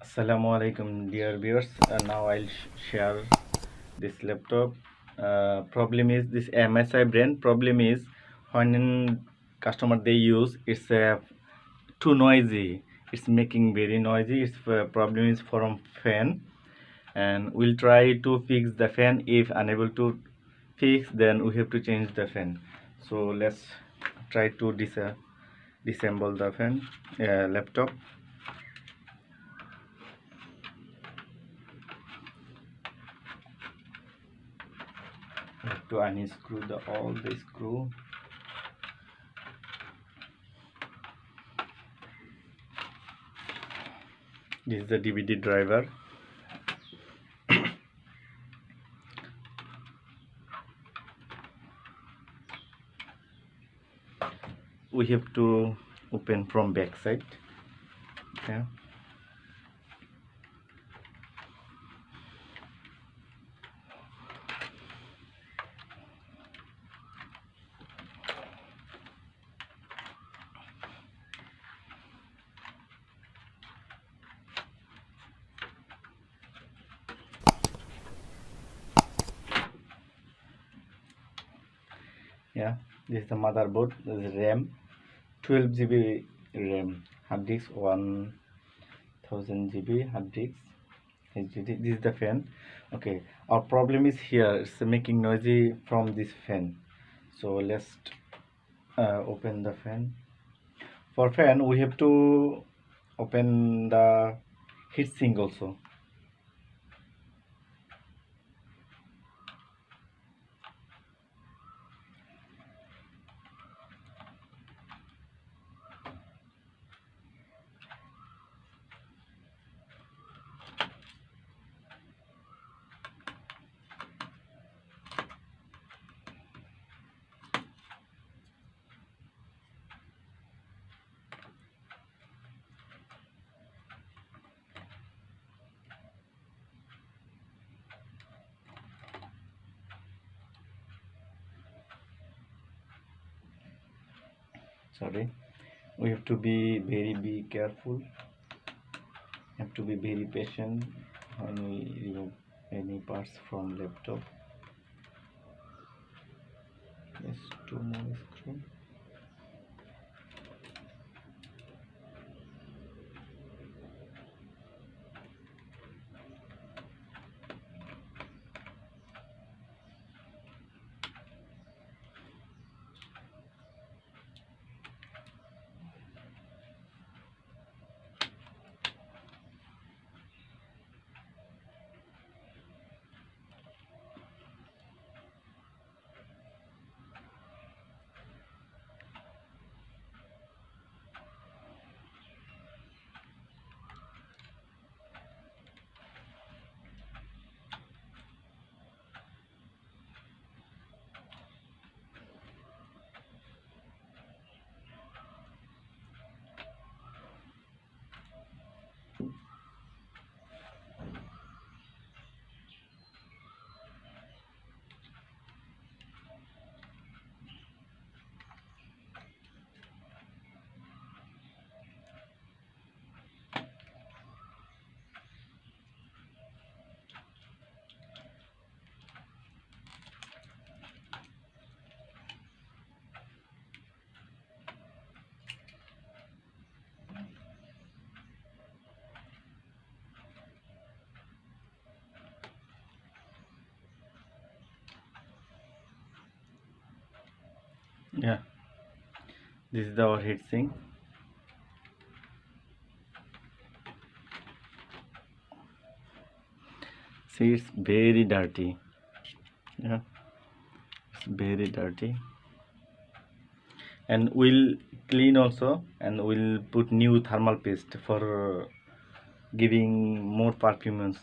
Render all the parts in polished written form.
Assalamu alaikum, dear viewers. Now I'll share this laptop. Problem is this MSI brand. Problem is when customer they use it's too noisy. It's making very noisy. Its problem is from fan, and we'll try to fix the fan. If unable to fix, then we have to change the fan. So let's try to disassemble the fan laptop. We have to unscrew all the screw. This is the DVD driver. We have to open from back side. Okay. Yeah, this is the motherboard. This is RAM, 12 GB RAM, hard disk 1000 GB hard disk. HDD. This is the fan. Okay, our problem is here. It's making noisy from this fan. So let's open the fan. For fan, we have to open the heatsink also. Sorry, we have to be careful. Have to be very patient when we remove any parts from laptop. Yes, two more screw. Yeah, this is our heatsink. See, it's very dirty. Yeah, it's very dirty. And we'll clean also, and we'll put new thermal paste for giving more perfumes.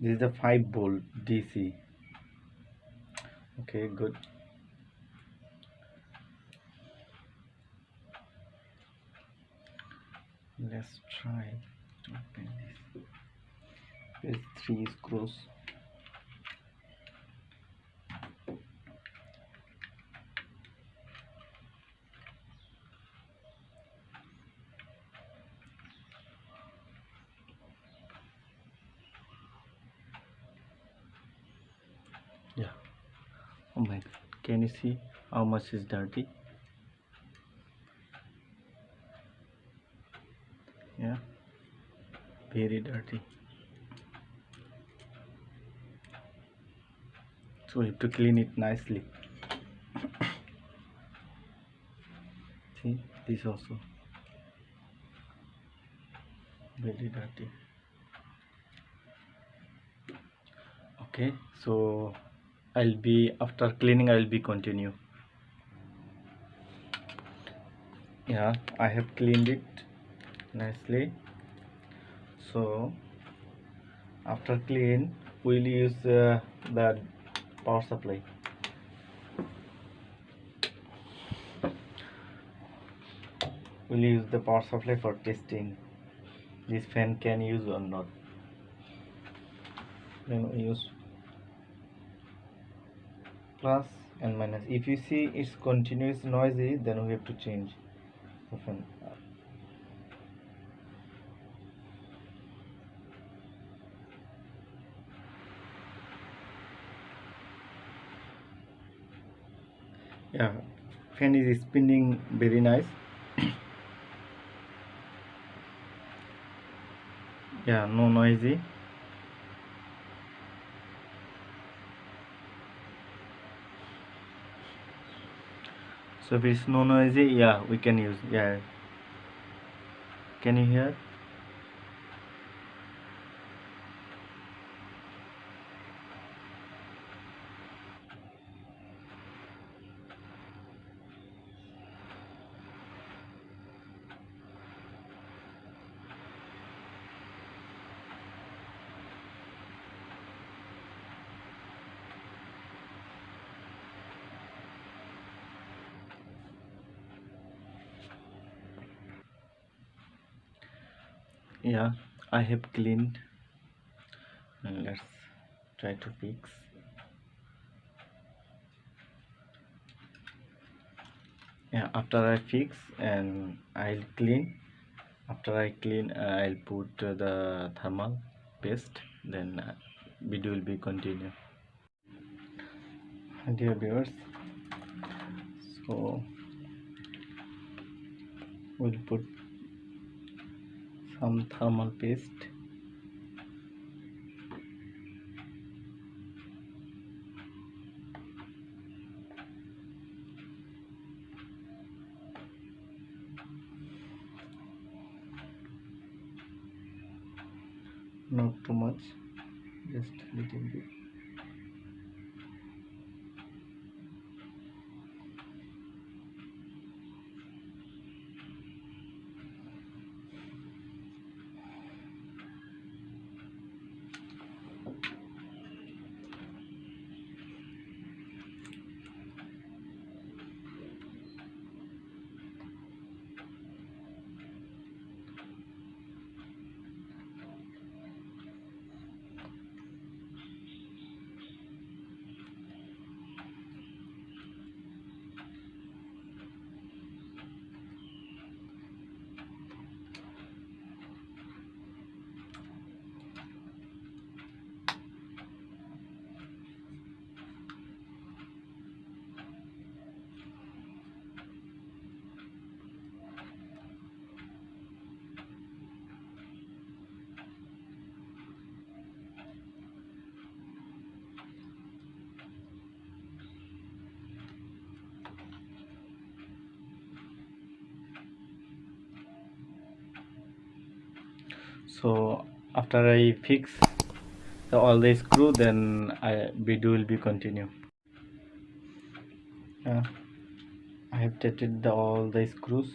This is a 5-volt DC. Okay, good. Let's try to open this. There's 3 screws. Yeah. Oh my god. Can you see how much is dirty? Yeah. Very dirty. So we have to clean it nicely. See, this also very dirty. Okay, so I'll be after cleaning. I'll be continue. Yeah, I have cleaned it nicely. So after clean, we'll use the power supply. We'll use the power supply for testing this fan can use or not. Then we use plus and minus. If you see it's continuous noisy, then we have to change the fan. Yeah, fan is spinning very nice. Yeah, no noisy. So if it's no noisy, yeah, we can use. Yeah, can you hear? Yeah, I have cleaned. And let's try to fix. Yeah, after I fix and I'll clean. After I clean, I'll put the thermal paste. Then video will be continue. Dear viewers, so we'll put some thermal paste. Not too much, just a little bit. So after I fix all the screw, then video will be continue. I have tested all the screws,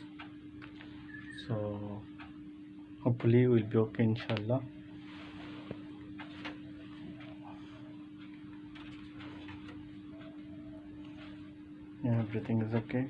so hopefully will be okay, inshallah. Yeah, everything is okay.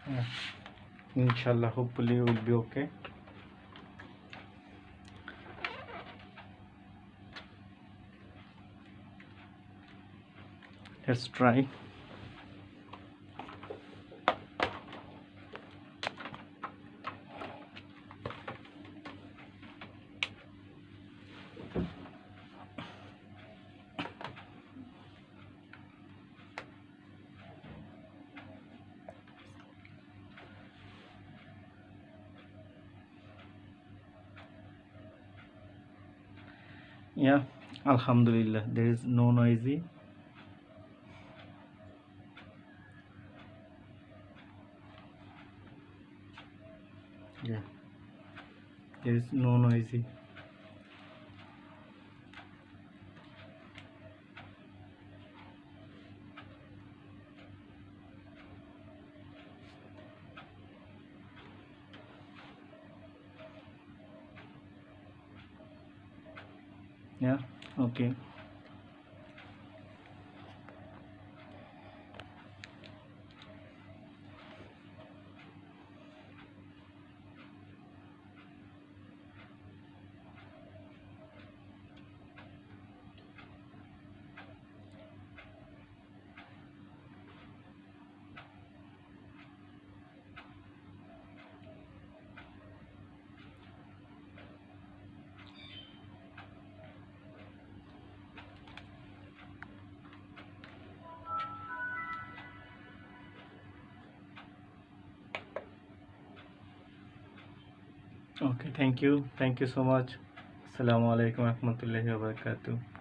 Yeah. Inshallah, hopefully will be okay. Let's try. Yeah, Alhamdulillah, there is no noisy. Yeah, there is no noisy. Yeah, okay. Okay, thank you so much. Assalamu alaikum warahmatullahi wabarakatuh.